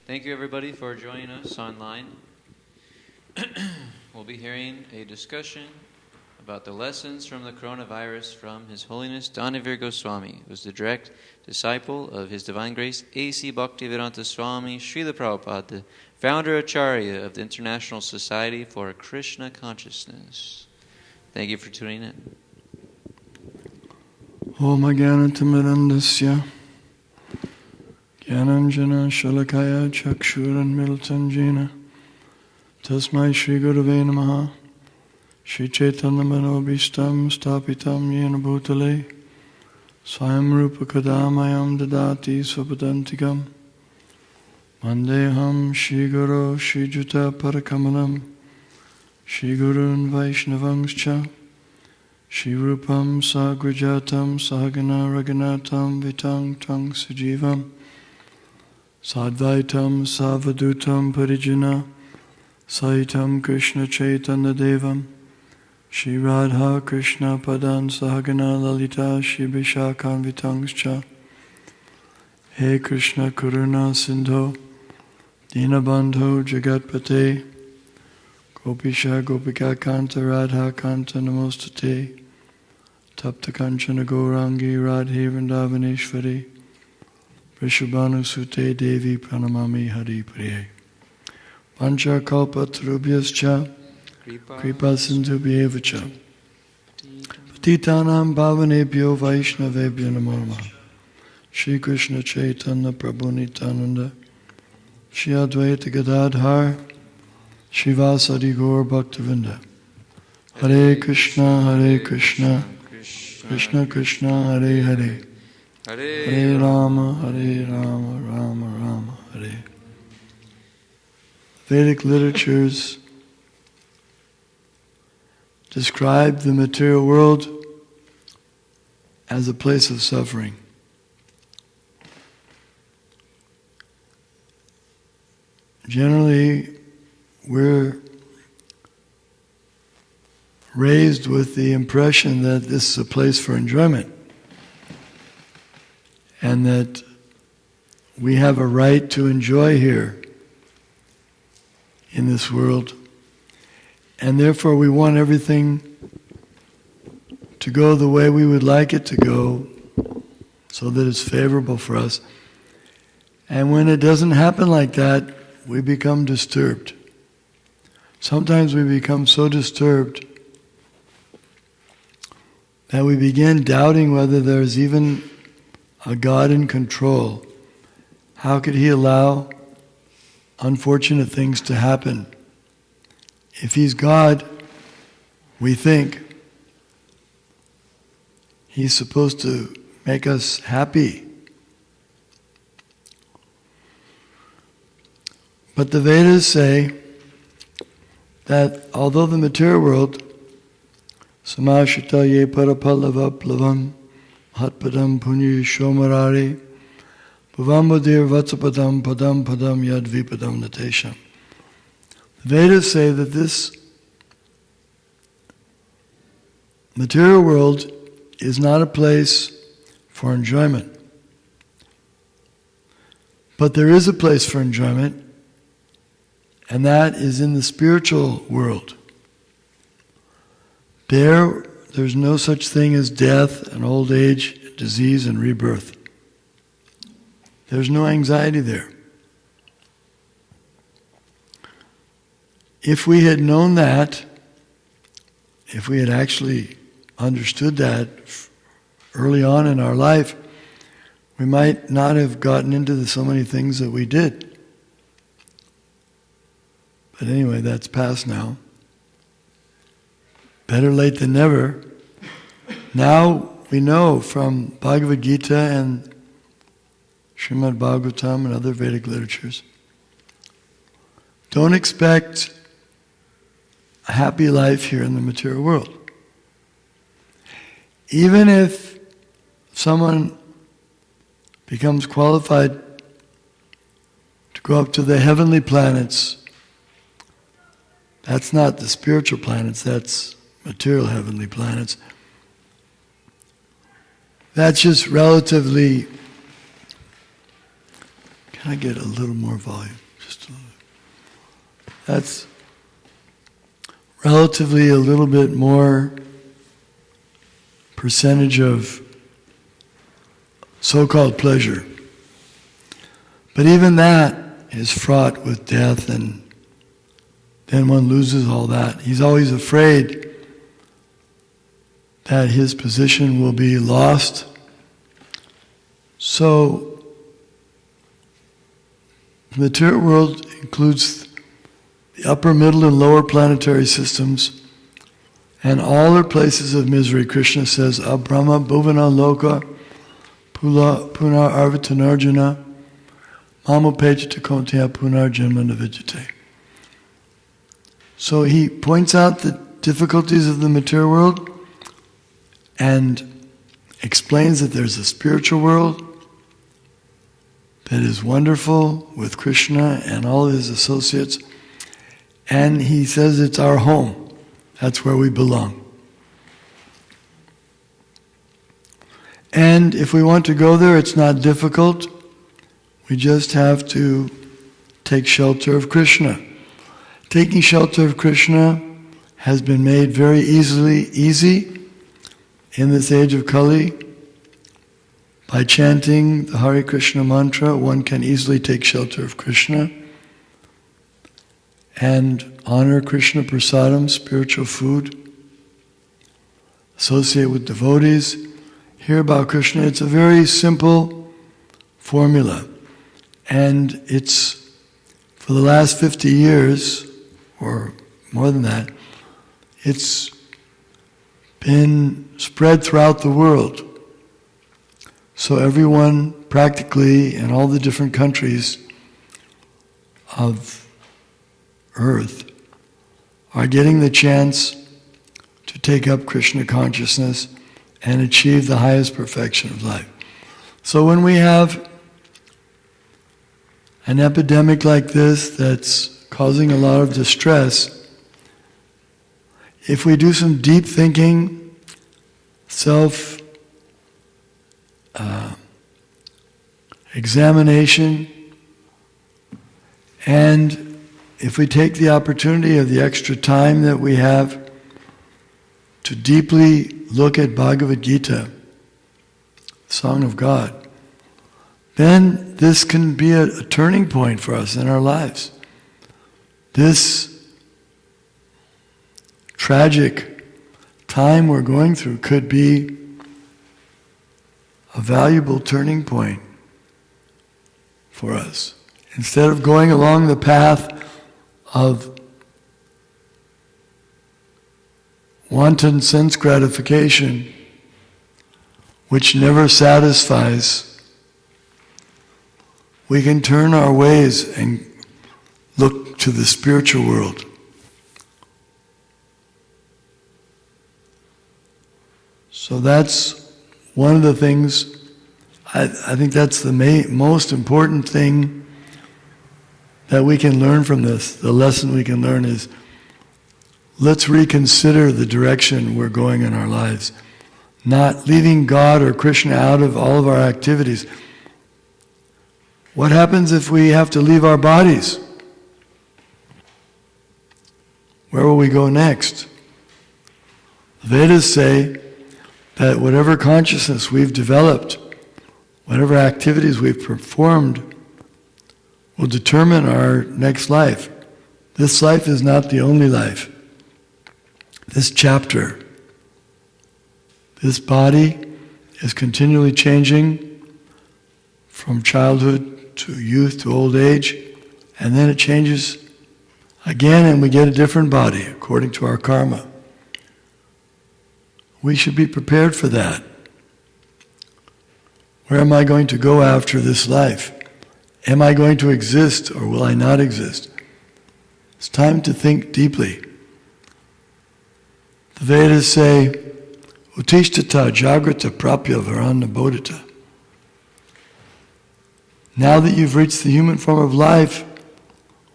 Thank you everybody for joining us online. We'll be hearing a discussion about the lessons from the coronavirus from His Holiness Danavir Goswami, who was the direct disciple of His Divine Grace A.C. Bhaktivedanta Swami, Srila Prabhupada, the founder Acharya of the International Society for Krishna Consciousness. Thank you for tuning in. Om Jnanatamidandasya Jnananjana Shalakaya Chakshuran Miltanjena Tasmai Shri Gurave Namaha Shri Chaitanya Manobhishtam Stapitam Yena Bhutale Swayam Rupa Kadamayam Dadati Swapadantikam Vandeham Shri Guru Shri Juta Parakamalam Shri Gurun Vaishnavangscha Shri Rupam Sagrajatam Sahagana Raghunatam Vitang Tang Sajivam Sadvaitam Savadutam Parijana Saitam Krishna Chaitanya Devam Shri Radha Krishna Padan Sahagana Lalita Shri Vishakam Vitangscha He Krishna Karuna Sindho Dinabandho Jagatpate Gopisha Gopika Kanta Radha Kanta Namostate Tapta Kanchana Gaurangi Radhe Vrindavaneshwari Vrishabhanu Sute Devi Pranamami Hari Priye Pancha Kalpa Tarubhyascha Kripa Sindhubhyevacha Patitanam Bhavanebhyo Vaishnavebhyo Namo Namaha Shri Krishna Chaitanya Prabhu Nityananda Shri Advaita Gadadhar Shivasadi Gaur Bhaktivinda Hare Krishna Krishna Krishna Hare Hare Hare Rama Rama Rama Hare. Vedic literatures describe the material world as a place of suffering. Generally, we're raised with the impression that this is a place for enjoyment and that we have a right to enjoy here in this world, and therefore we want everything to go the way we would like it to go so that it's favorable for us. And when it doesn't happen like that, we become disturbed. Sometimes we become so disturbed that we begin doubting whether there's even a God in control. How could He allow unfortunate things to happen? If He's God, we think He's supposed to make us happy. But the Vedas say that although the material world, samashita ye parapallava plavam hatpadam punya shomarari bhuvamodir vatsapadam padam padam yad vipadam natesham. The Vedas say that this material world is not a place for enjoyment. But there is a place for enjoyment, and that is in the spiritual world. There's no such thing as death and old age, disease and rebirth. There's no anxiety there. If we had known that, if we had actually understood that early on in our life, we might not have gotten into so many things that we did. But anyway, that's past now. Better late than never. Now we know from Bhagavad Gita and Srimad Bhagavatam and other Vedic literatures, don't expect a happy life here in the material world. Even if someone becomes qualified to go up to the heavenly planets, that's not the spiritual planets, that's material heavenly planets. That's just relatively Can I get a little more volume? Just a little. That's relatively a little bit more percentage of so-called pleasure. But even that is fraught with death, and then one loses all that. He's always afraid that his position will be lost. So, the material world includes the upper, middle, and lower planetary systems, and all are places of misery. Krishna says, Abrahma bhuvana loka punar arvitanarjuna mamupejita konteya punar janmana vijate. So he points out the difficulties of the material world and explains that there's a spiritual world that is wonderful with Krishna and all of his associates. And he says it's our home. That's where we belong. And if we want to go there, it's not difficult. We just have to take shelter of Krishna. Taking shelter of Krishna has been made very easy in this age of Kali. By chanting the Hare Krishna mantra, one can easily take shelter of Krishna and honor Krishna prasadam, spiritual food, associate with devotees, hear about Krishna. It's a very simple formula. And it's, for the last 50 years, or more than that, it's been spread throughout the world. So everyone, practically, in all the different countries of Earth, are getting the chance to take up Krishna consciousness and achieve the highest perfection of life. So when we have an epidemic like this that's causing a lot of distress, if we do some deep thinking, examination, and if we take the opportunity of the extra time that we have to deeply look at Bhagavad Gita, Song of God, then this can be a turning point for us in our lives. This tragic time we're going through could be a valuable turning point for us. Instead of going along the path of wanton sense gratification, which never satisfies, we can turn our ways and look to the spiritual world. So that's one of the things, I think that's the most important thing that we can learn from this. The lesson we can learn is, let's reconsider the direction we're going in our lives. Not leaving God or Krishna out of all of our activities. What happens if we have to leave our bodies? Where will we go next? The Vedas say that whatever consciousness we've developed, whatever activities we've performed, will determine our next life. This life is not the only life. This chapter, this body is continually changing from childhood to youth to old age, and then it changes again and we get a different body according to our karma. We should be prepared for that. Where am I going to go after this life? Am I going to exist or will I not exist? It's time to think deeply. The Vedas say, Uttishtata jagrata prapya varana bodhita. Now that you've reached the human form of life,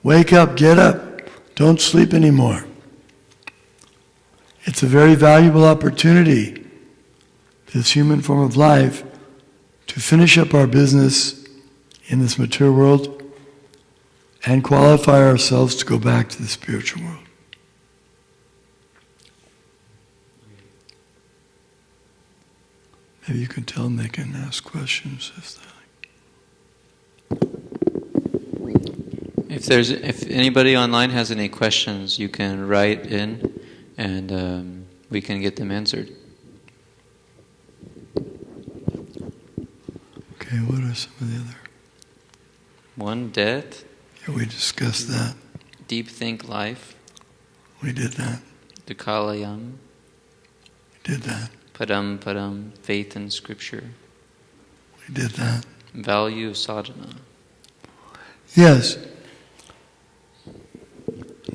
wake up, get up, don't sleep anymore. It's a very valuable opportunity, this human form of life, to finish up our business in this material world and qualify ourselves to go back to the spiritual world. Maybe you can tell them they can ask questions if they like. If anybody online has any questions, you can write in, and we can get them answered. Okay, what are some of the other? One, death. Yeah, we discussed that. Deep think life. We did that. Dukalayam. We did that. Padam, faith in scripture. We did that. Value of sadhana. Yes.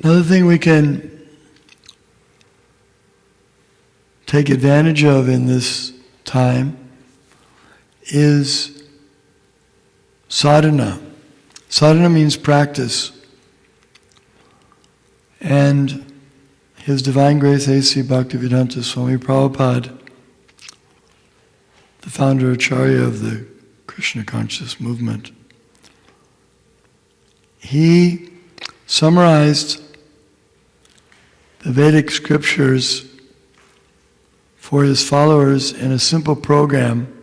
Another thing we can take advantage of in this time is sadhana. Sadhana means practice. And His Divine Grace A.C. Bhaktivedanta Swami Prabhupada, the founder Acharya of the Krishna Consciousness movement, he summarized the Vedic scriptures for his followers in a simple program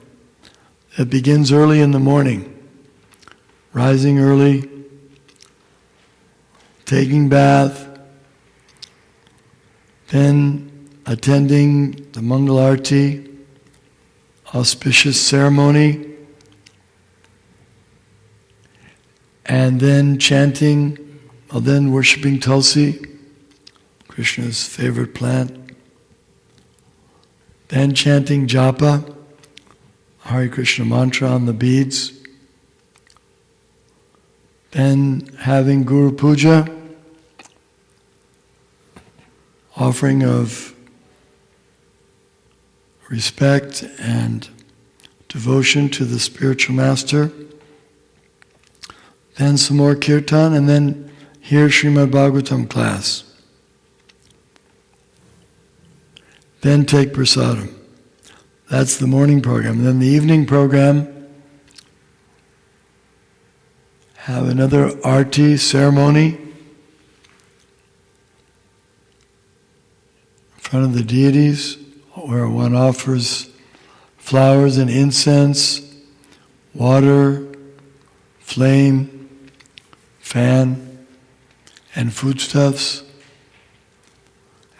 that begins early in the morning. Rising early, taking bath, then attending the Mangalarti, auspicious ceremony, and then chanting, or then worshipping Tulsi, Krishna's favorite plant, then chanting japa, Hare Krishna mantra on the beads, then having Guru Puja, offering of respect and devotion to the spiritual master, then some more kirtan, and then hear Srimad Bhagavatam class. Then take prasadam. That's the morning program. And then the evening program, have another arti ceremony in front of the deities, where one offers flowers and incense, water, flame, fan, and foodstuffs.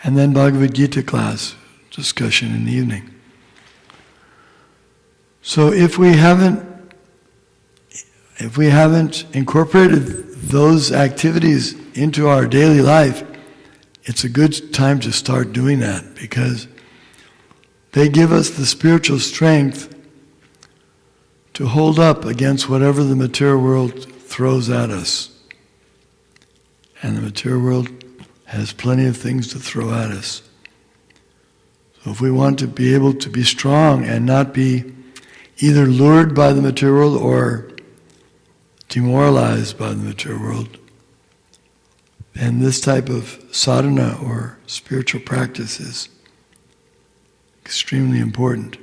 And then Bhagavad Gita class, discussion in the evening. So if we haven't incorporated those activities into our daily life, it's a good time to start doing that, because they give us the spiritual strength to hold up against whatever the material world throws at us. And the material world has plenty of things to throw at us. So if we want to be able to be strong and not be either lured by the material world or demoralized by the material world, then this type of sadhana or spiritual practice is extremely important.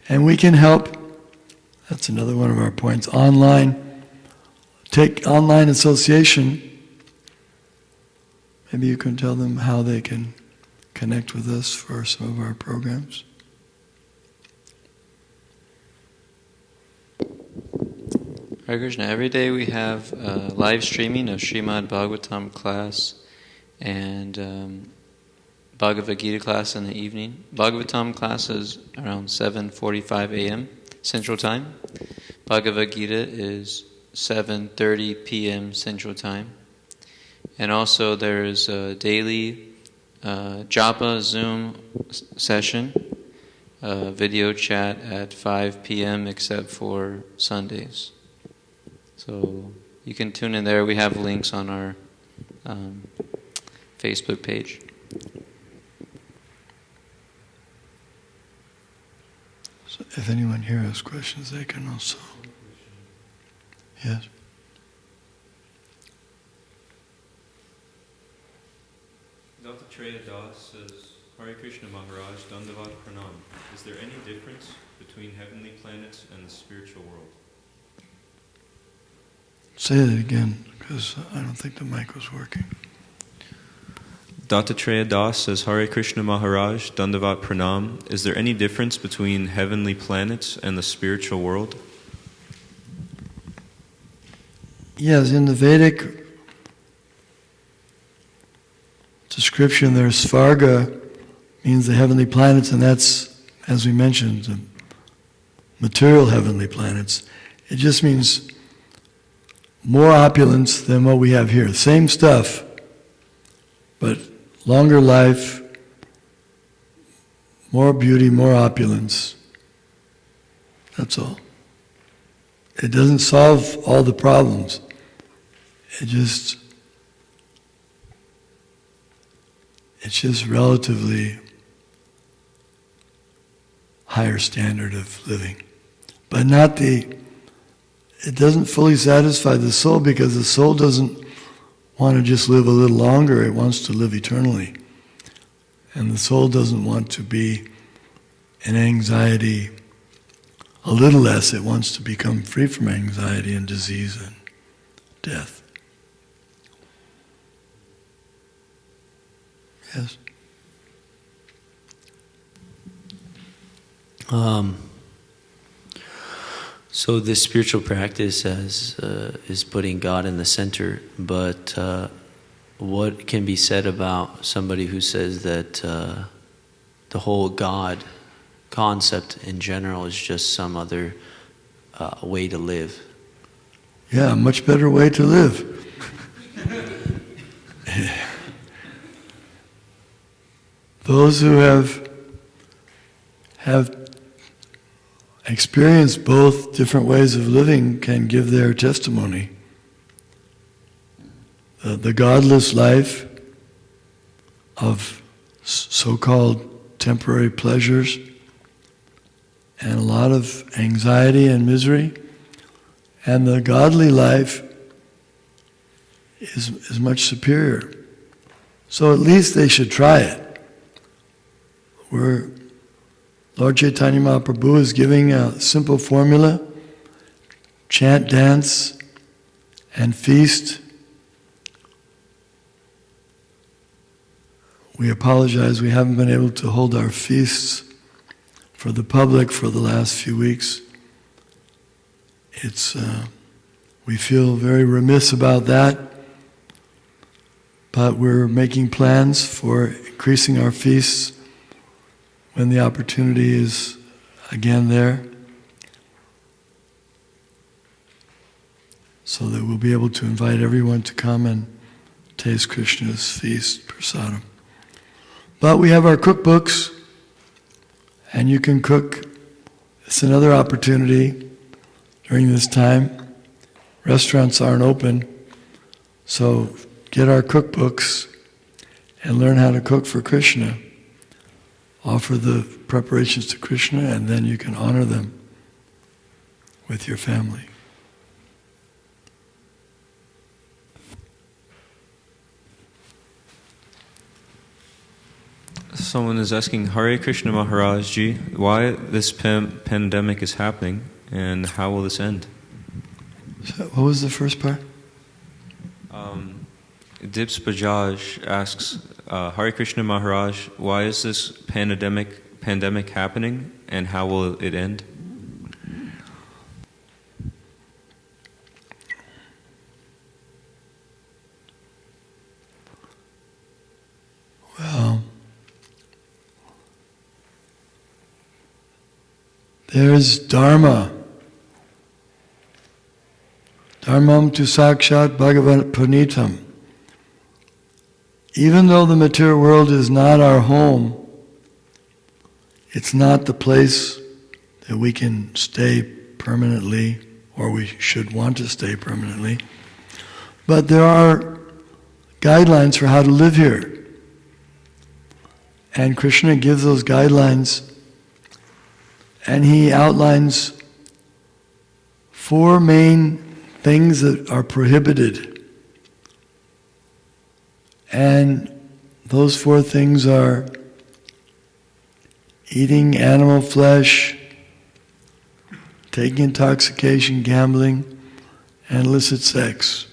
And we can help, that's another one of our points, take online association. Maybe you can tell them how they can connect with us for some of our programs. Hare Krishna, every day we have live streaming of Srimad Bhagavatam class and Bhagavad Gita class in the evening. Bhagavatam class is around 7:45 a.m. Central Time. Bhagavad Gita is 7:30 p.m. Central Time. And also there is a daily Japa Zoom session, video chat at 5 p.m. except for Sundays. So you can tune in there. We have links on our Facebook page. So if anyone here has questions, they can also. Yes? Dr. Treya Das says, Hare Krishna Maharaj, Dandavat Pranam. Is there any difference between heavenly planets and the spiritual world? Say that again, because I don't think the mic was working. Dattatreya Das says, Hare Krishna Maharaj, Dandavat Pranam. Is there any difference between heavenly planets and the spiritual world? Yes, in the Vedic description, there's Svarga, means the heavenly planets, and that's, as we mentioned, the material heavenly planets. It just means more opulence than what we have here. Same stuff, but longer life, more beauty, more opulence. That's all. It doesn't solve all the problems. It's just relatively higher standard of living. But it doesn't fully satisfy the soul, because the soul doesn't want to just live a little longer, it wants to live eternally. And the soul doesn't want to be in anxiety a little less, it wants to become free from anxiety and disease and death. Yes? So this spiritual practice is putting God in the center, but what can be said about somebody who says that the whole God concept in general is just some other way to live? Yeah, a much better way to live. Those who have experienced both different ways of living can give their testimony. The godless life of so-called temporary pleasures and a lot of anxiety and misery, and the godly life is much superior. So at least they should try it. Lord Chaitanya Mahaprabhu is giving a simple formula: chant, dance, and feast. We apologize, we haven't been able to hold our feasts for the public for the last few weeks. We feel very remiss about that, but we're making plans for increasing our feasts when the opportunity is again there, so that we'll be able to invite everyone to come and taste Krishna's feast, prasadam. But we have our cookbooks, and you can cook. It's another opportunity during this time. Restaurants aren't open, so get our cookbooks and learn how to cook for Krishna. Offer the preparations to Krishna, and then you can honor them with your family. Someone is asking, Hare Krishna Maharaj Ji, why this pandemic is happening, and how will this end? So what was the first part? Dips Bajaj asks, Hare Krishna Maharaj, why is this pandemic happening, and how will it end? Well, there's Dharma. Dharmam tu sakshat bhagavat pranitam. Even though the material world is not our home, it's not the place that we can stay permanently, or we should want to stay permanently. But there are guidelines for how to live here. And Krishna gives those guidelines, and he outlines 4 main things that are prohibited. And those 4 things are eating animal flesh, taking intoxication, gambling, and illicit sex.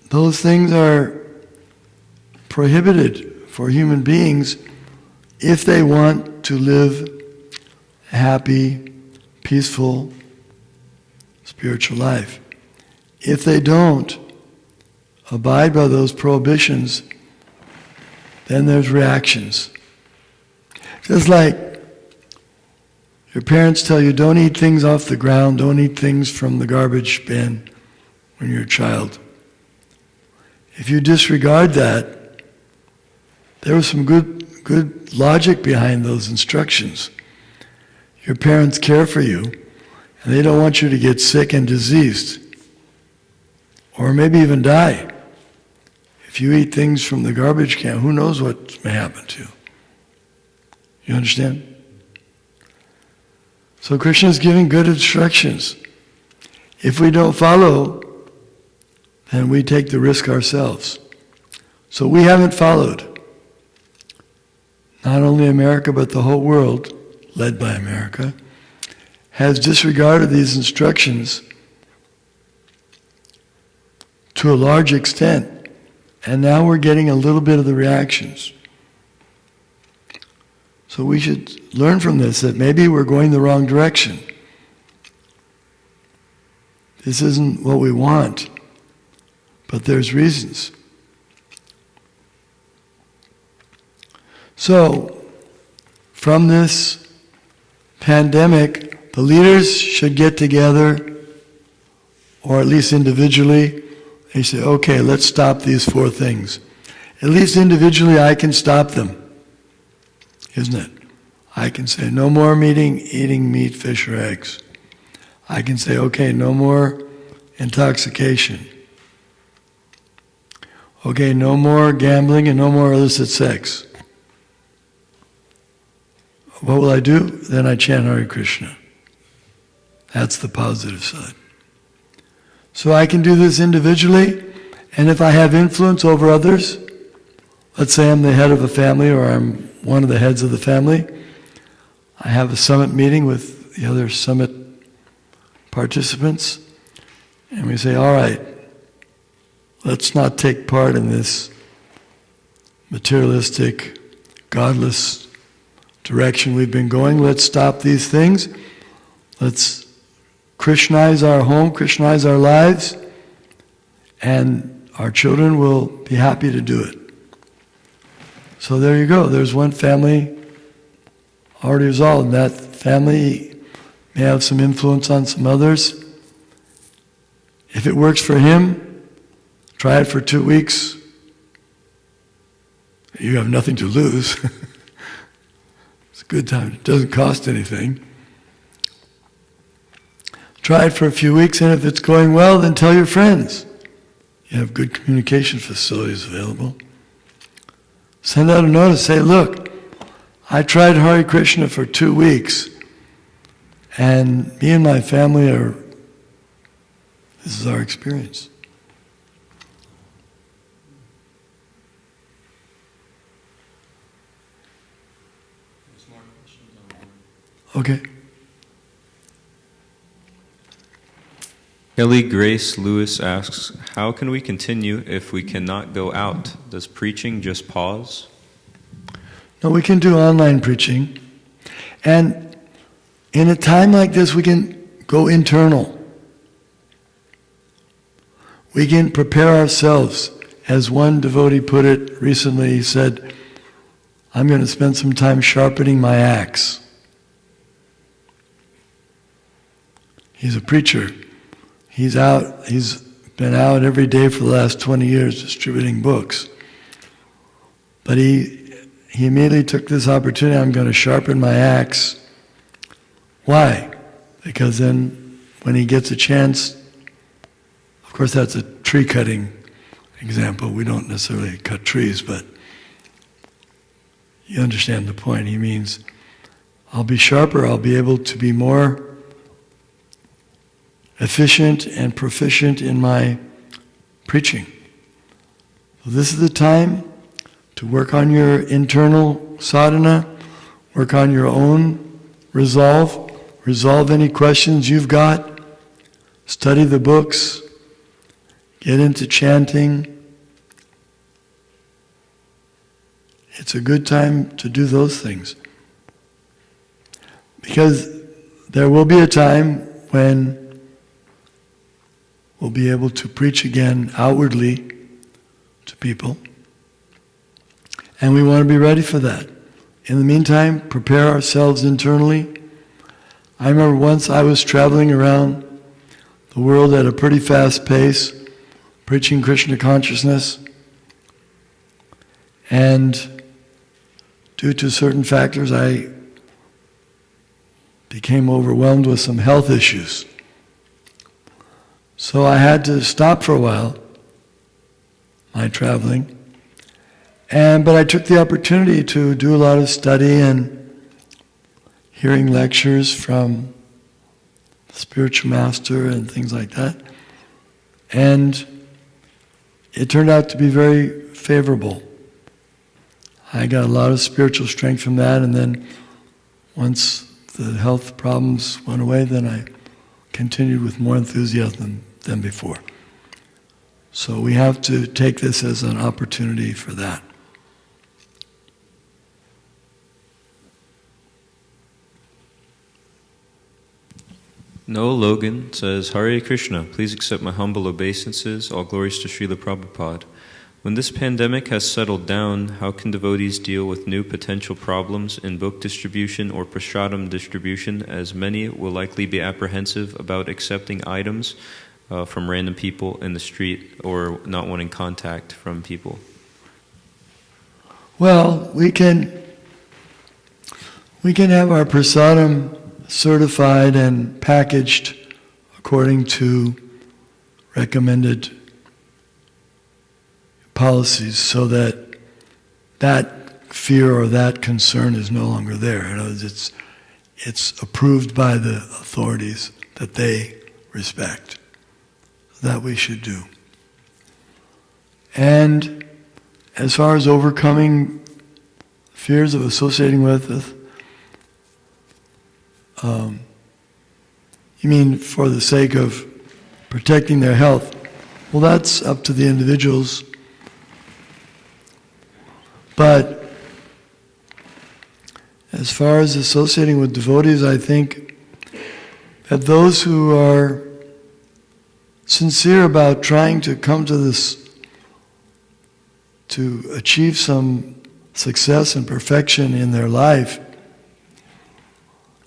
Those things are prohibited for human beings if they want to live a happy, peaceful, spiritual life. If they don't abide by those prohibitions, then there's reactions. Just like your parents tell you, don't eat things off the ground, don't eat things from the garbage bin when you're a child. If you disregard that, there was some good logic behind those instructions. Your parents care for you, and they don't want you to get sick and diseased, or maybe even die. If you eat things from the garbage can, who knows what may happen to you? You understand? So Krishna is giving good instructions. If we don't follow, then we take the risk ourselves. So we haven't followed. Not only America, but the whole world, led by America, has disregarded these instructions to a large extent. And now we're getting a little bit of the reactions. So we should learn from this that maybe we're going the wrong direction. This isn't what we want, but there's reasons. So, from this pandemic, the leaders should get together, or at least individually. They say, okay, let's stop these 4 things. At least individually I can stop them. Isn't it? I can say, no more eating meat, fish, or eggs. I can say, okay, no more intoxication. Okay, no more gambling and no more illicit sex. What will I do? Then I chant Hare Krishna. That's the positive side. So I can do this individually, and if I have influence over others, let's say I'm the head of a family or I'm one of the heads of the family, I have a summit meeting with the other summit participants, and we say, all right, let's not take part in this materialistic, godless direction we've been going. Let's stop these things. Let's Krishnaize our home, Krishnaize our lives, and our children will be happy to do it. So there you go. There's one family already resolved. That family may have some influence on some others. If it works for him, try it for 2 weeks. You have nothing to lose. It's a good time. It doesn't cost anything. Try it for a few weeks, and if it's going well, then tell your friends. You have good communication facilities available. Send out a notice, say, look, I tried Hare Krishna for 2 weeks, and me and my family this is our experience. Okay. Kelly Grace Lewis asks, how can we continue if we cannot go out? Does preaching just pause? No, we can do online preaching. And in a time like this, we can go internal. We can prepare ourselves. As one devotee put it recently, he said, I'm going to spend some time sharpening my axe. He's a preacher. He's been out every day for the last 20 years distributing books. But he immediately took this opportunity, I'm going to sharpen my axe. Why? Because then when he gets a chance, of course that's a tree cutting example. We don't necessarily cut trees, but you understand the point. He means, I'll be sharper, I'll be able to be more efficient and proficient in my preaching. So this is the time to work on your internal sadhana, work on your own resolve, resolve any questions you've got, study the books, get into chanting. It's a good time to do those things. Because there will be a time when we'll be able to preach again outwardly to people. And we want to be ready for that. In the meantime, prepare ourselves internally. I remember once I was traveling around the world at a pretty fast pace, preaching Krishna Consciousness. And due to certain factors, I became overwhelmed with some health issues. So I had to stop for a while, my traveling. But I took the opportunity to do a lot of study and hearing lectures from the spiritual master and things like that. And it turned out to be very favorable. I got a lot of spiritual strength from that, and then once the health problems went away, then I continued with more enthusiasm than before. So we have to take this as an opportunity for that. Noah Logan says, Hare Krishna, please accept my humble obeisances, all glories to Srila Prabhupada. When this pandemic has settled down, how can devotees deal with new potential problems in book distribution or prasadam distribution, as many will likely be apprehensive about accepting items from random people in the street or not wanting contact from people? Well, we can have our prasadam certified and packaged according to recommended policies, so that that fear or that concern is no longer there. In other words, it's approved by the authorities that they respect. That we should do. And as far as overcoming fears of associating with us, you mean for the sake of protecting their health? Well, that's up to the individuals. But as far as associating with devotees, I think that those who are sincere about trying to come to this, to achieve some success and perfection in their life,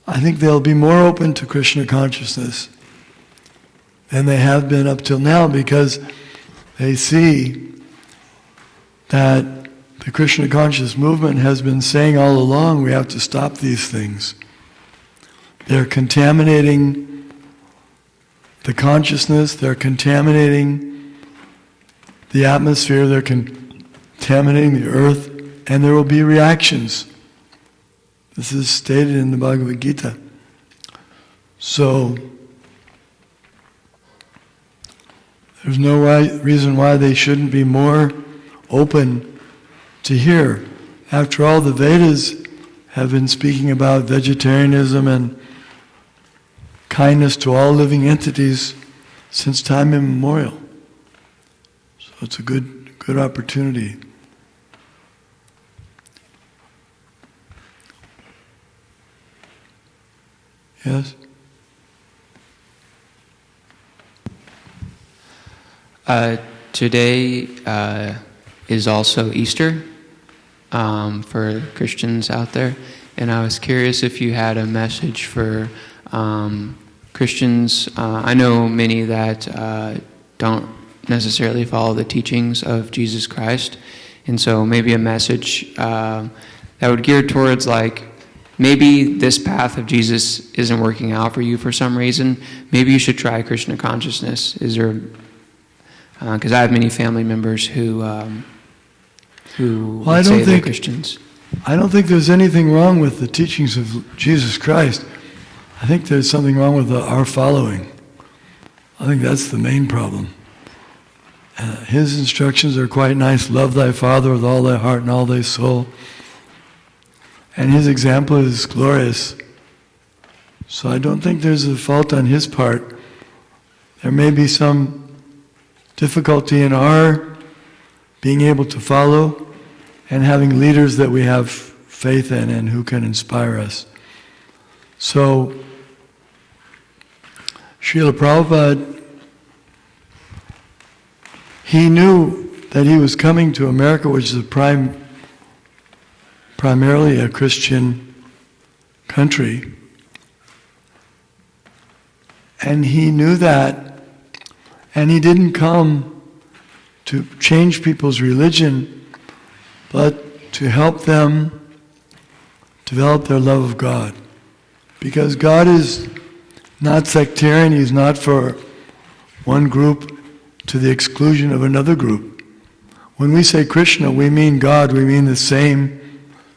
I think they'll be more open to Krishna consciousness than they have been up till now, because they see that the Krishna conscious movement has been saying all along, we have to stop these things. They're contaminating the consciousness, they're contaminating the atmosphere, they're contaminating the earth, and there will be reactions. This is stated in the Bhagavad Gita. So, there's no reason why they shouldn't be more open to hear. After all, the Vedas have been speaking about vegetarianism and kindness to all living entities since time immemorial. So it's a good opportunity. Yes? Today is also Easter for Christians out there, and I was curious if you had a message for Christians. I know many that don't necessarily follow the teachings of Jesus Christ, and so maybe a message that would gear towards, like, maybe this path of Jesus isn't working out for you for some reason. Maybe you should try Krishna Consciousness. Is there? Because I have many family members who would say they're Christians. I don't think there's anything wrong with the teachings of Jesus Christ. I think there's something wrong with our following. I think that's the main problem. His instructions are quite nice. Love thy Father with all thy heart and all thy soul. And his example is glorious. So I don't think there's a fault on his part. There may be some difficulty in our being able to follow and having leaders that we have faith in and who can inspire us. So, Srila Prabhupada, he knew that he was coming to America, which is primarily a Christian country. And he knew that, and he didn't come to change people's religion, but to help them develop their love of God. Because God is not sectarian, He's not for one group to the exclusion of another group. When we say Krishna, we mean God, we mean the same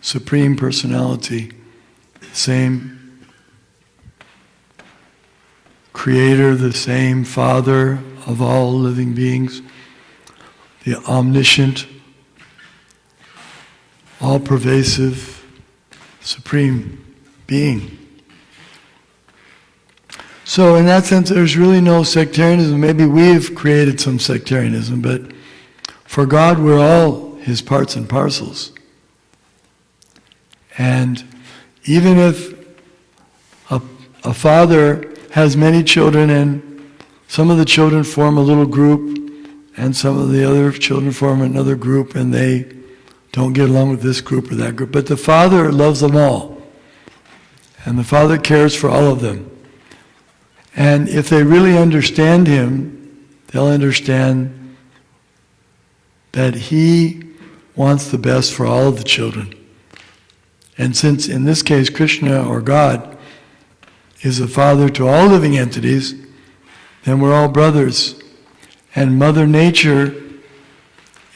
Supreme Personality, the same Creator, the same Father of all living beings, the omniscient, all-pervasive, Supreme Being. So in that sense, there's really no sectarianism. Maybe we've created some sectarianism, but for God, we're all His parts and parcels. And even if a father has many children and some of the children form a little group and some of the other children form another group and they don't get along with this group or that group, but the father loves them all. And the father cares for all of them. And if they really understand him, they'll understand that he wants the best for all of the children. And since in this case Krishna or God is a father to all living entities, then we're all brothers. And Mother Nature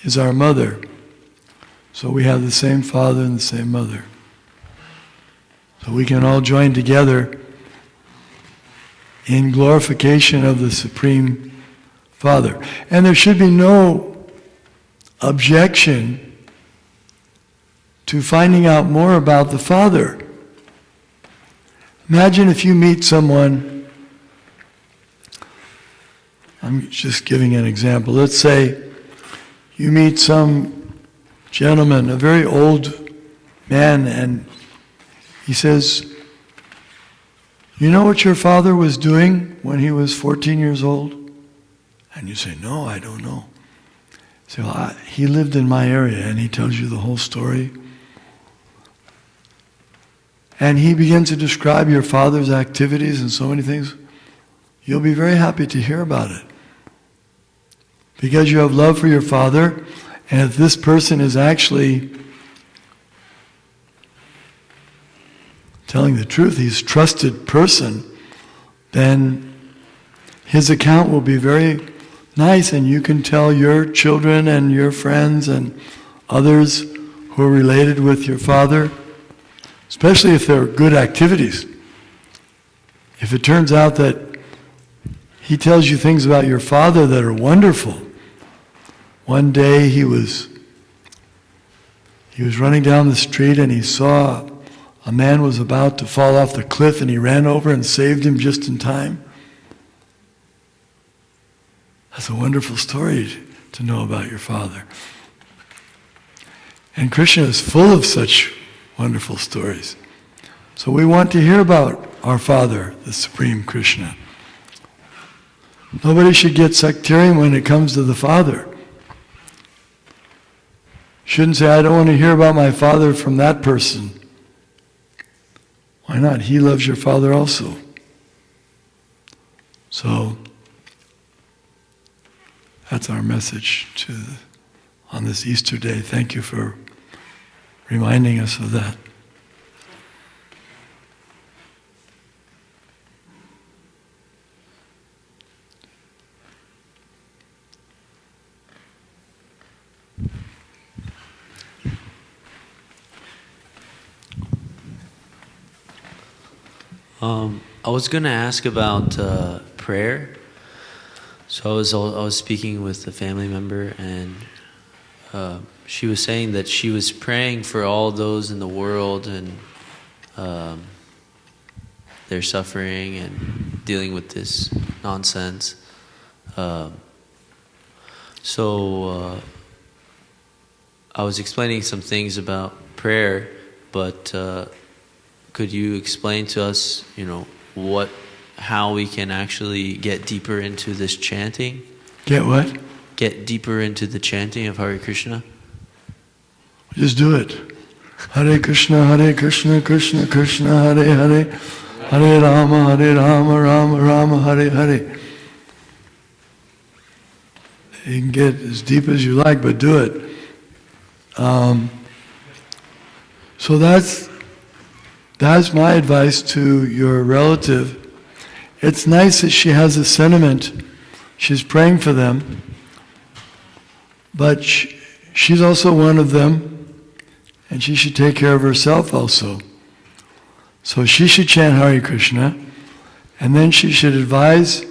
is our mother. So we have the same father and the same mother. So we can all join together in glorification of the Supreme Father. And there should be no objection to finding out more about the Father. Imagine if you meet someone, I'm just giving an example. Let's say you meet some gentleman, a very old man, and he says, "You know what your father was doing when he was 14 years old?" And you say, "No, I don't know." So he lived in my area, and he tells you the whole story. And he begins to describe your father's activities and so many things. You'll be very happy to hear about it. Because you have love for your father, and if this person is actually telling the truth, he's a trusted person, then his account will be very nice, and you can tell your children and your friends and others who are related with your father, especially if they're good activities. If it turns out that he tells you things about your father that are wonderful. One day he was running down the street and he saw a man was about to fall off the cliff, and he ran over and saved him just in time. That's a wonderful story to know about your father. And Krishna is full of such wonderful stories. So we want to hear about our Father, the Supreme Krishna. Nobody should get sectarian when it comes to the Father. Shouldn't say, "I don't want to hear about my Father from that person." Why not? He loves your Father also. So that's our message on this Easter day. Thank you for reminding us of that. I was going to ask about prayer. So I was speaking with a family member, and she was saying that she was praying for all those in the world, and they're suffering and dealing with this nonsense. So I was explaining some things about prayer, but could you explain to us, how we can actually get deeper into this chanting? Get what? Get deeper into the chanting of Hare Krishna? Just do it. Hare Krishna, Krishna Krishna, Hare Hare, Hare Rama, Rama Rama, Hare Hare. You can get as deep as you like, but do it. So that's my advice to your relative. It's nice that she has a sentiment. She's praying for them. But she's also one of them. And she should take care of herself also. So she should chant Hare Krishna. And then she should advise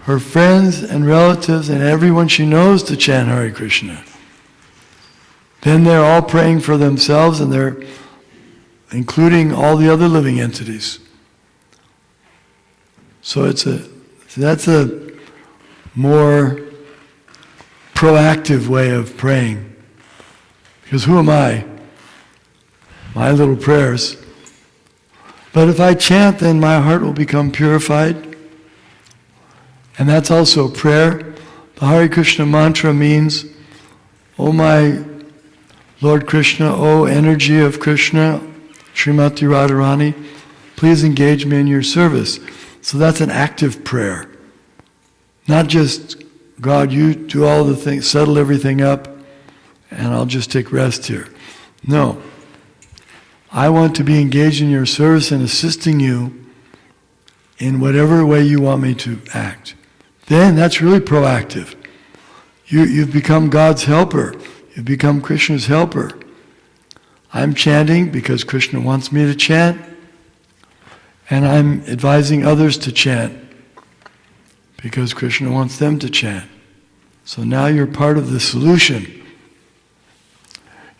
her friends and relatives and everyone she knows to chant Hare Krishna. Then they're all praying for themselves, and they're including all the other living entities. So that's a more proactive way of praying. Because who am I? My little prayers. But if I chant, then my heart will become purified. And that's also prayer. The Hare Krishna mantra means, O my Lord Krishna, O energy of Krishna, Srimati Radharani, please engage me in your service. So that's an active prayer. Not just, God, you do all the things, settle everything up, and I'll just take rest here. No. I want to be engaged in your service and assisting you in whatever way you want me to act. Then that's really proactive. You've become God's helper. You've become Krishna's helper. I'm chanting because Krishna wants me to chant, and I'm advising others to chant because Krishna wants them to chant. So now you're part of the solution.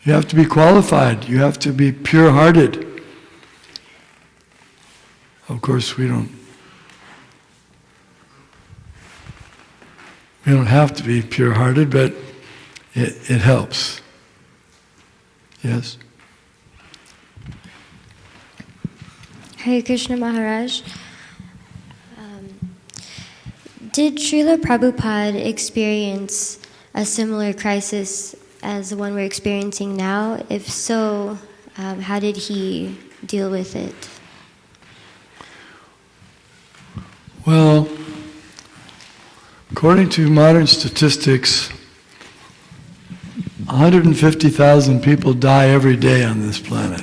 You have to be qualified. You have to be pure-hearted. Of course, we don't have to be pure-hearted, but it helps. Yes? Hare Krishna Maharaj. Did Srila Prabhupada experience a similar crisis as the one we're experiencing now? If so, how did he deal with it? Well, according to modern statistics, 150,000 people die every day on this planet.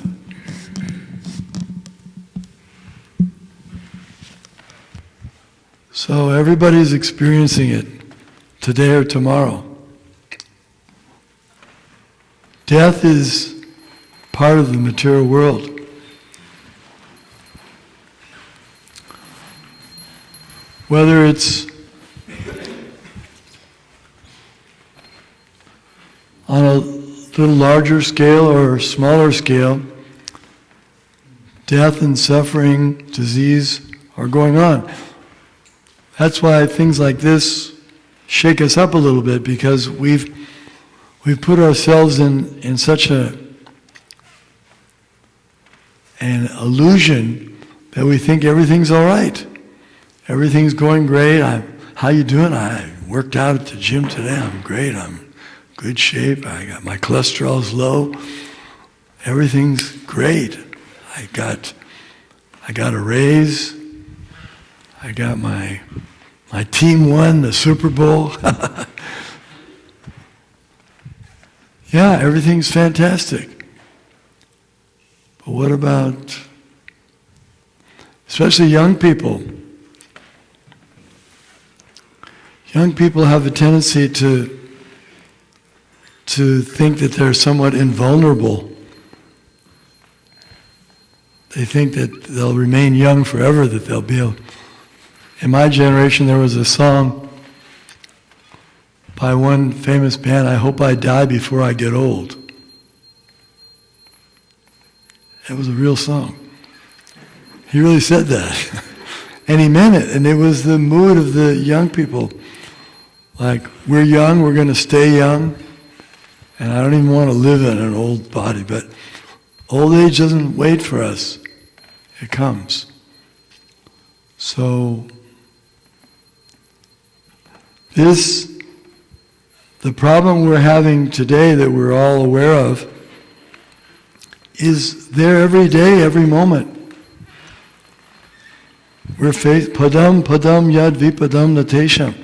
So everybody's experiencing it today or tomorrow. Death is part of the material world. Whether it's on a little larger scale or smaller scale, death and suffering, disease are going on. That's why things like this shake us up a little bit, because we've put ourselves in such an illusion that we think everything's all right. Everything's going great. How you doing? I worked out at the gym today. I'm great. I'm in good shape. My cholesterol's low. Everything's great. I got a raise. I got my team won the Super Bowl. Yeah, everything's fantastic. But what about, especially young people? Young people have a tendency to think that they're somewhat invulnerable. They think that they'll remain young forever, that they'll be able. In my generation, there was a song by one famous band, I hope I die before I get old. It was a real song. He really said that. And he meant it. And it was the mood of the young people. Like, we're young, we're going to stay young. And I don't even want to live in an old body. But old age doesn't wait for us. It comes. So, the problem we're having today that we're all aware of is there every day, every moment. We're faced, padam yad vipadam natesham.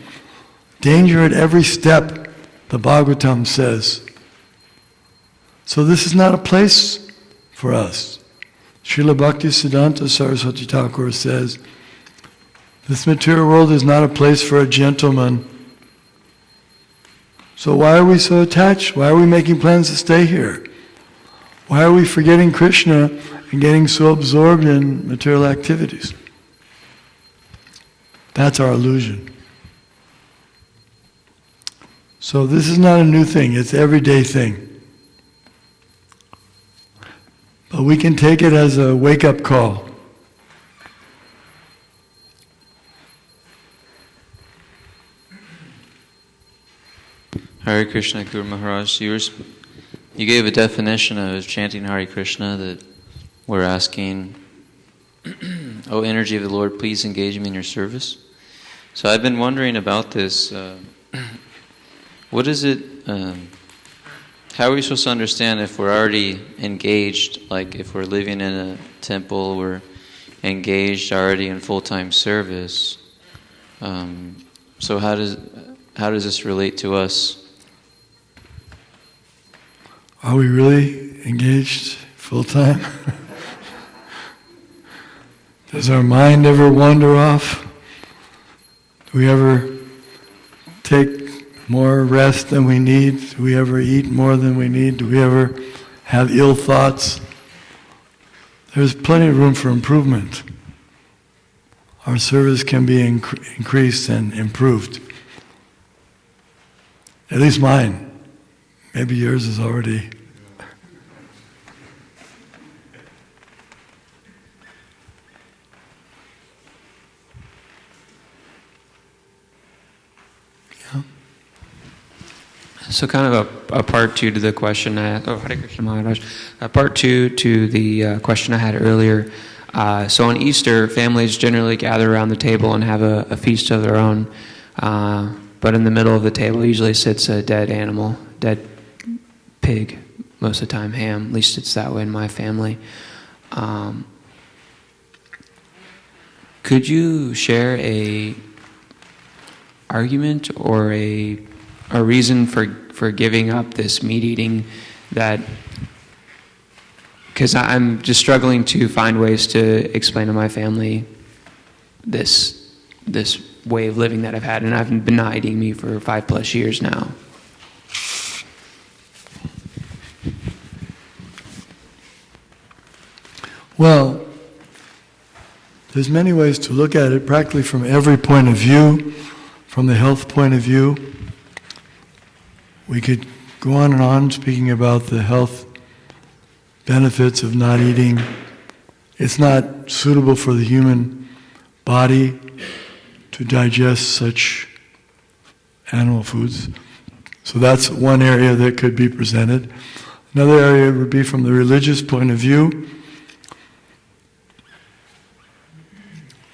Danger at every step, the Bhagavatam says. So this is not a place for us. Srila Bhaktisiddhanta Saraswati Thakur says, this material world is not a place for a gentleman. So why are we so attached? Why are we making plans to stay here? Why are we forgetting Krishna and getting so absorbed in material activities? That's our illusion. So this is not a new thing, it's an everyday thing. But we can take it as a wake-up call. Hare Krishna, Guru Maharaj. You gave a definition of chanting Hare Krishna that we're asking, "O energy of the Lord, please engage me in your service." So I've been wondering about this. What is it? How are we supposed to understand if we're already engaged? Like if we're living in a temple, we're engaged already in full-time service. So how does this relate to us? Are we really engaged full-time? Does our mind ever wander off? Do we ever take more rest than we need? Do we ever eat more than we need? Do we ever have ill thoughts? There's plenty of room for improvement. Our service can be increased and improved. At least mine. Maybe yours is already. Yeah. So kind of a part two to the question Hare Krishna Maharaj. Part two to the question I had earlier. So on Easter, families generally gather around the table and have a feast of their own. But in the middle of the table usually sits a dead animal, dead pig, most of the time ham. At least it's that way in my family. Could you share a argument or a reason for giving up this meat eating? That because I'm just struggling to find ways to explain to my family this way of living that I've had, and I've been not eating meat for 5+ years now. Well, there's many ways to look at it, practically from every point of view. From the health point of view, we could go on and on speaking about the health benefits of not eating. It's not suitable for the human body to digest such animal foods. So that's one area that could be presented. Another area would be from the religious point of view.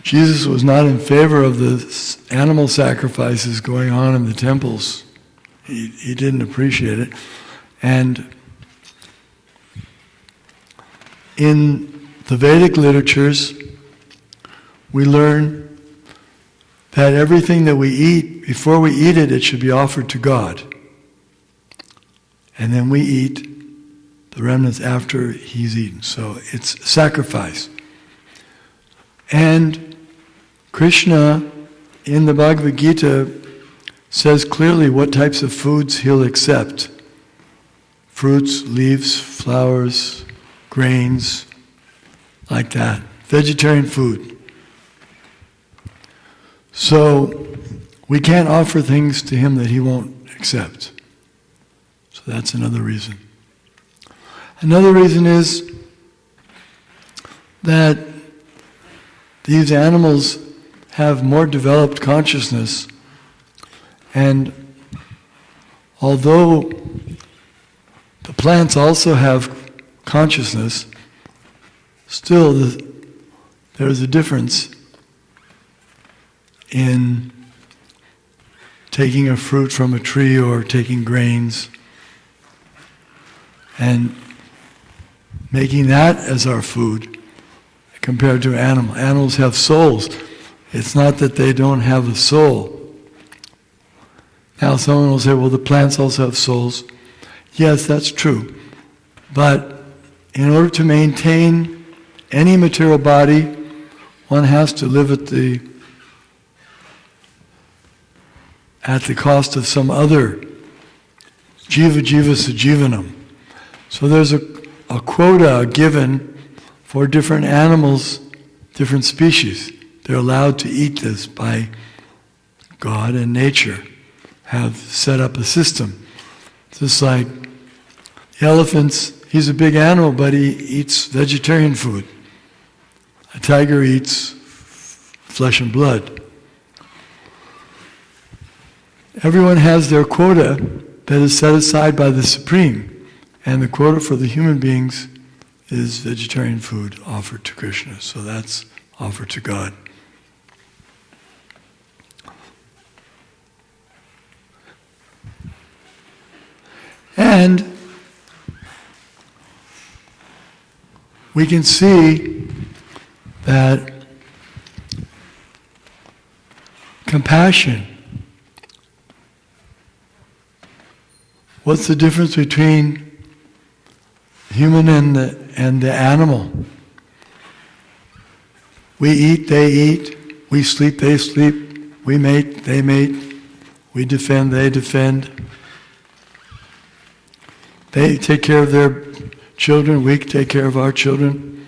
Jesus was not in favor of the animal sacrifices going on in the temples. He didn't appreciate it. And in the Vedic literatures, we learn that everything that we eat, before we eat it, it should be offered to God. And then we eat the remnants after he's eaten. So it's sacrifice. And Krishna, in the Bhagavad Gita, says clearly what types of foods he'll accept. Fruits, leaves, flowers, grains, like that. Vegetarian food. So we can't offer things to him that he won't accept. So that's another reason. Another reason is that these animals have more developed consciousness, and although the plants also have consciousness, still there's a difference in taking a fruit from a tree or taking grains and making that as our food compared to animals. Animals have souls. It's not that they don't have a soul. Now someone will say, well, the plants also have souls. Yes, that's true. But in order to maintain any material body, one has to live at the cost of some other jiva sajivanam. So there's a quota given for different animals, different species. They're allowed to eat this by God and nature have set up a system. Just like the elephants, he's a big animal, but he eats vegetarian food. A tiger eats flesh and blood. Everyone has their quota that is set aside by the Supreme, and the quota for the human beings is vegetarian food offered to Krishna, so that's offered to God. And we can see that compassion, what's the difference between human and the animal? We eat, they eat. We sleep, they sleep. We mate, they mate. We defend, they defend. They take care of their children, we take care of our children.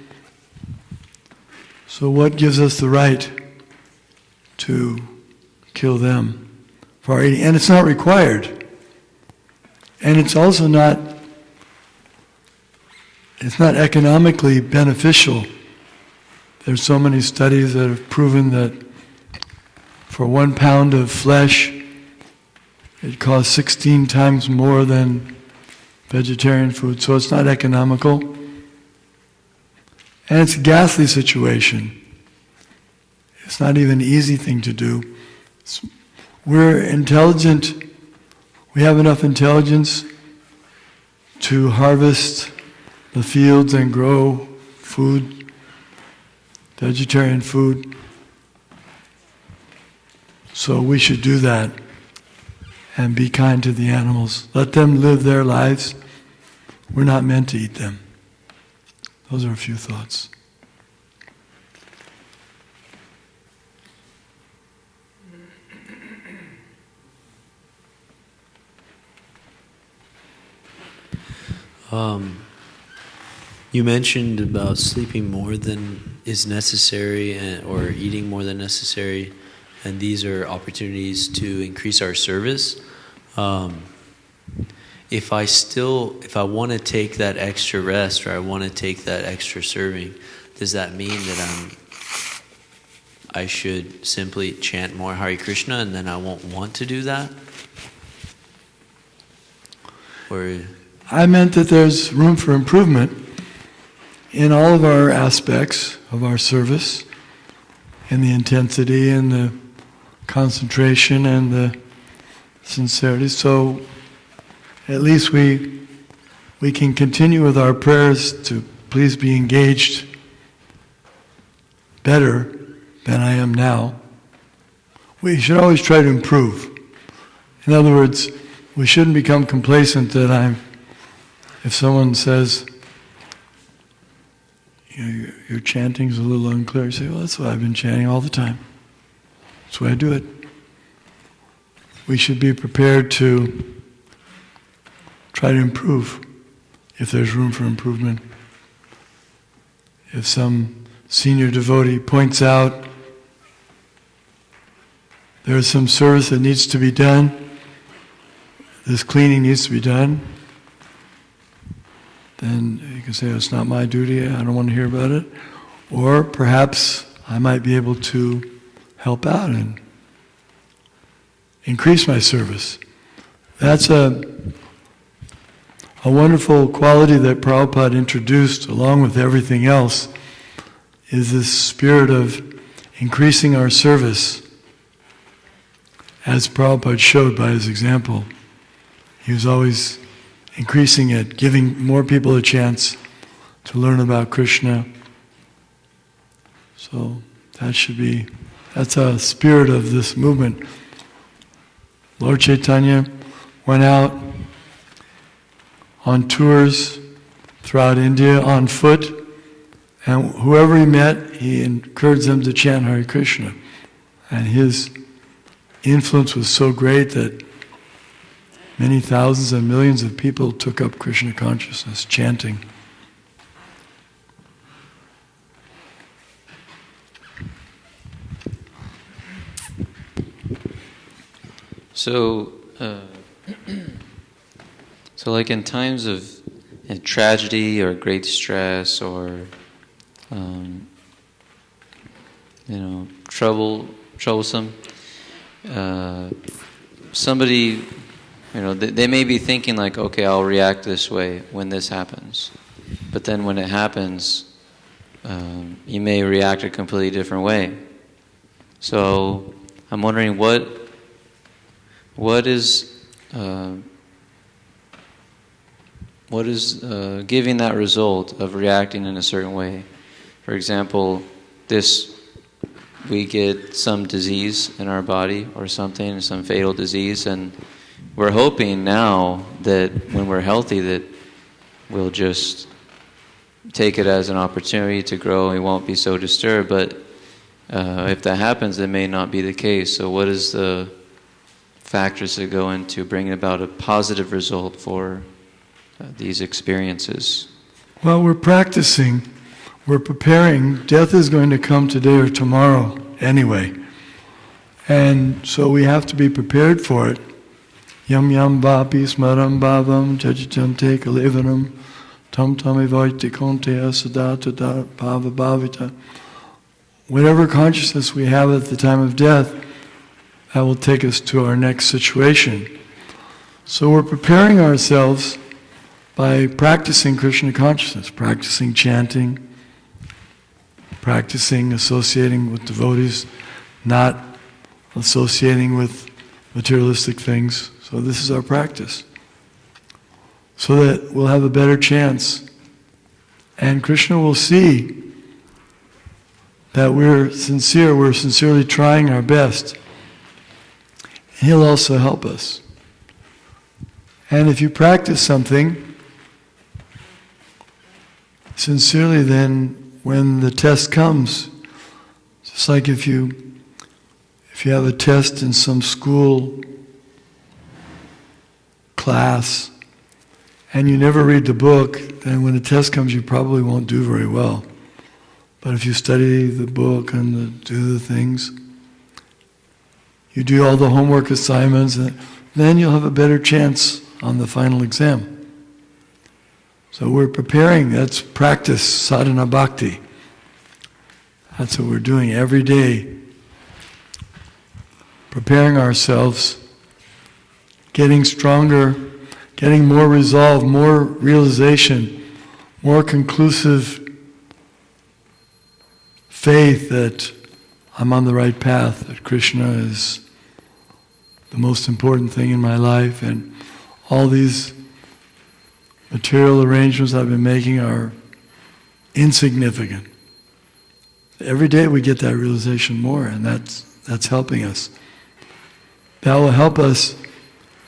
So what gives us the right to kill them for our eating? And it's not required. And it's also not economically beneficial. There's so many studies that have proven that for 1 pound of flesh, it costs 16 times more than vegetarian food, so it's not economical. And it's a ghastly situation. It's not even an easy thing to do. We're intelligent. We have enough intelligence to harvest the fields and grow food, vegetarian food. So we should do that and be kind to the animals. Let them live their lives. We're not meant to eat them. Those are a few thoughts. You mentioned about sleeping more than is necessary or eating more than necessary, and these are opportunities to increase our service. If I want to take that extra rest or I want to take that extra serving, does that mean that I should simply chant more Hare Krishna and then I won't want to do that? Or I meant that there's room for improvement in all of our aspects of our service, in the intensity and the concentration and the sincerity. So at least we can continue with our prayers to please be engaged better than I am now. We should always try to improve. In other words, we shouldn't become complacent that if someone says, your chanting's a little unclear, you say, well, that's what I've been chanting all the time. That's why I do it. We should be prepared to try to improve if there's room for improvement. If some senior devotee points out there's some service that needs to be done, this cleaning needs to be done, then you can say, oh, it's not my duty, I don't want to hear about it. Or perhaps I might be able to help out and increase my service. That's a wonderful quality that Prabhupada introduced along with everything else, is this spirit of increasing our service, as Prabhupada showed by his example. He was always increasing it, giving more people a chance to learn about Krishna. So that's a spirit of this movement. Lord Chaitanya went out on tours throughout India on foot, and whoever he met, he encouraged them to chant Hare Krishna. And his influence was so great that many thousands and millions of people took up Krishna consciousness, chanting. So like in times of tragedy or great stress or troublesome, somebody, they may be thinking like, okay, I'll react this way when this happens, but then when it happens, you may react a completely different way. So I'm wondering what is giving that result of reacting in a certain way. For example, we get some disease in our body or something, some fatal disease, and we're hoping now that when we're healthy that we'll just take it as an opportunity to grow and we won't be so disturbed. But if that happens, it may not be the case. So what is the factors that go into bringing about a positive result for these experiences? Well, we're practicing, we're preparing. Death is going to come today or tomorrow anyway. And so we have to be prepared for it. Yam yam vapi smaram bhavam jajitante kalevanam tam tamivaiti konteya sadatata bhava bhavita. Whatever consciousness we have at the time of death, that will take us to our next situation. So we're preparing ourselves by practicing Krishna consciousness, practicing chanting, practicing associating with devotees, not associating with materialistic things. So this is our practice. So that we'll have a better chance. And Krishna will see that we're sincere, we're sincerely trying our best. And He'll also help us. And if you practice something sincerely, then when the test comes, just like if you have a test in some school class and you never read the book, then when the test comes you probably won't do very well. But if you study the book and do the things, you do all the homework assignments, then you'll have a better chance on the final exam. So we're preparing, that's practice, sadhana bhakti. That's what we're doing every day. Preparing ourselves, getting stronger, getting more resolve, more realization, more conclusive faith that I'm on the right path, that Krishna is the most important thing in my life, and all these material arrangements I've been making are insignificant. Every day we get that realization more, and that's helping us. That will help us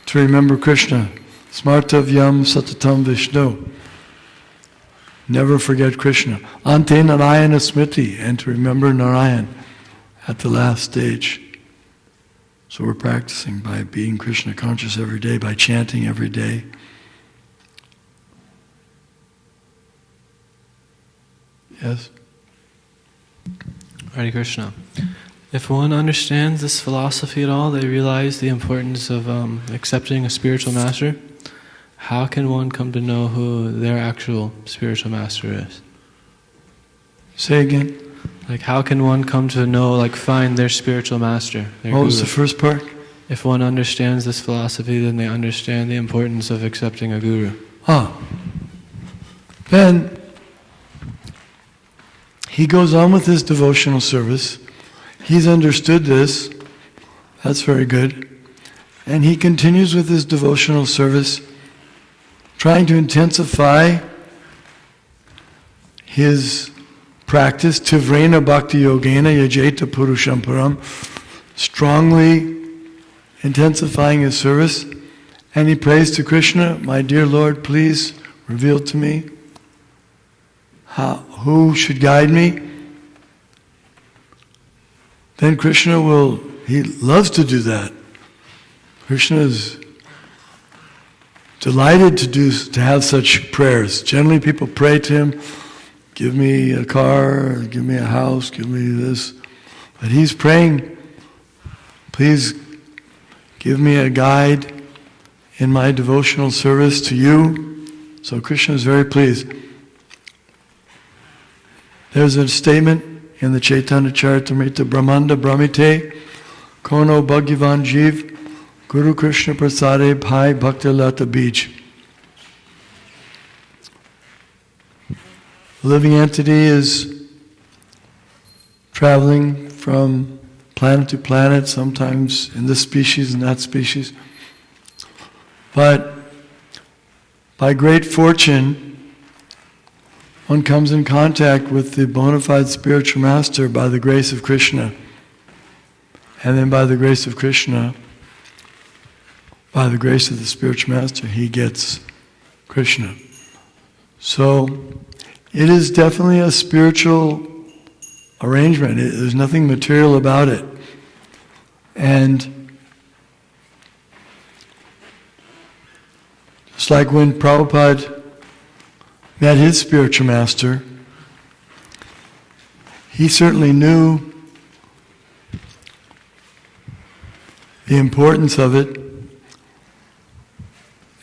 to remember Krishna. Smartavyam satatam Vishnu. Never forget Krishna. Ante Narayana Smriti, and to remember Narayan at the last stage. So we're practicing by being Krishna conscious every day, by chanting every day. Yes? Hare Krishna. If one understands this philosophy at all, they realize the importance of accepting a spiritual master. How can one come to know who their actual spiritual master is? Say again. Like, how can one come to know, like, find their spiritual master? Their What was guru? the first part? If one understands this philosophy, then they understand the importance of accepting a guru. Then he goes on with his devotional service. He's understood this. That's very good. And he continues with his devotional service, trying to intensify his practice, Tivrena Bhakti Yogena Yajeta Purusham Param, strongly intensifying his service. And he prays to Krishna, my dear Lord, please reveal to me who should guide me. Then Krishna he loves to do that. Krishna is delighted to have such prayers. Generally people pray to him, give me a car, give me a house, give me this. But he's praying, please give me a guide in my devotional service to you. So Krishna is very pleased. There's a statement in the Chaitanya Charitamrita, Brahmanda Brahmite, Kono Bhagavan Jeev, Guru Krishna Prasade Bhai Bhakti Lata Bij. The living entity is traveling from planet to planet, sometimes in this species and that species. But by great fortune, one comes in contact with the bona fide spiritual master by the grace of Krishna. And then by the grace of Krishna, by the grace of the spiritual master, he gets Krishna. So, it is definitely a spiritual arrangement. There's nothing material about it. And just like when Prabhupada met his spiritual master, he certainly knew the importance of it.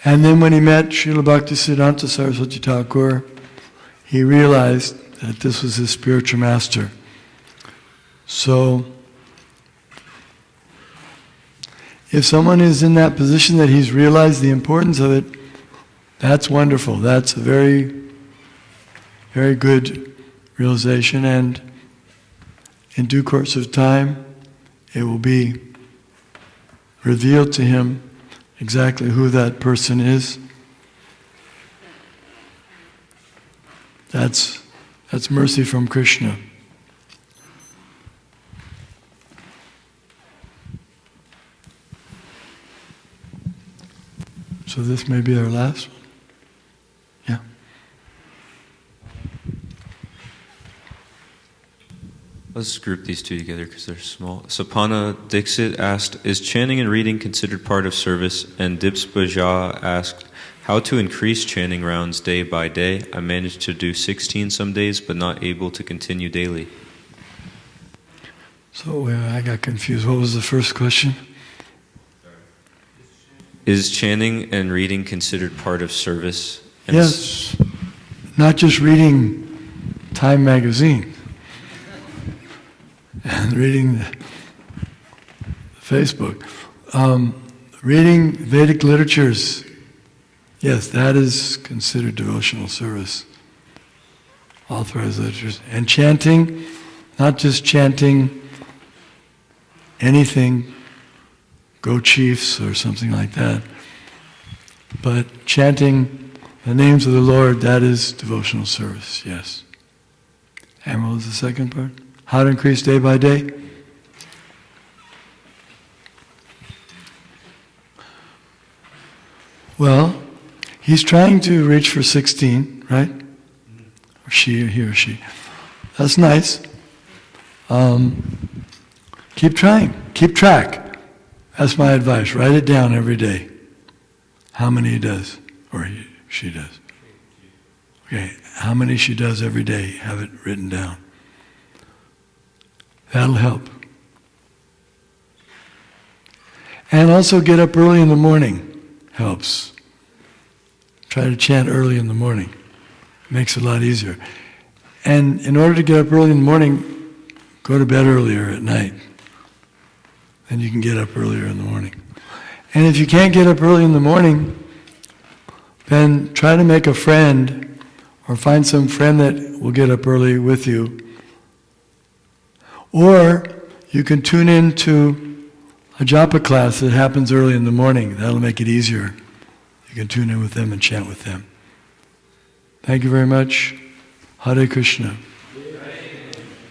And then when he met Srila Bhaktisiddhanta Saraswati Thakur, he realized that this was his spiritual master. So, if someone is in that position that he's realized the importance of it, that's wonderful. That's a very, very good realization, and in due course of time, it will be revealed to him exactly who that person is. That's mercy from Krishna. So this may be our last one. Yeah. Let's group these two together because they're small. Sapana Dixit asked, is chanting and reading considered part of service? And Dips Bajah asked, how to increase chanting rounds day by day? I managed to do 16 some days, but not able to continue daily. So I got confused. What was the first question? Is chanting and reading considered part of service? And yes. Not just reading Time magazine and reading the Facebook. Reading Vedic literatures, yes, that is considered devotional service. Authorized literatures. And chanting, not just chanting anything, Go Chiefs or something like that, but chanting the names of the Lord, that is devotional service, yes. And what was the second part? How to increase day by day? Well, he's trying to reach for 16, right? Or he or she. That's nice. Keep trying. Keep track. That's my advice. Write it down every day. How many he does, or she does. Okay, how many she does every day, have it written down. That'll help. And also get up early in the morning helps. Try to chant early in the morning. Makes it a lot easier. And in order to get up early in the morning, go to bed earlier at night. Then you can get up earlier in the morning. And if you can't get up early in the morning, then try to make a friend or find some friend that will get up early with you. Or you can tune into a japa class that happens early in the morning. That'll make it easier. You can tune in with them and chant with them. Thank you very much. Hare Krishna.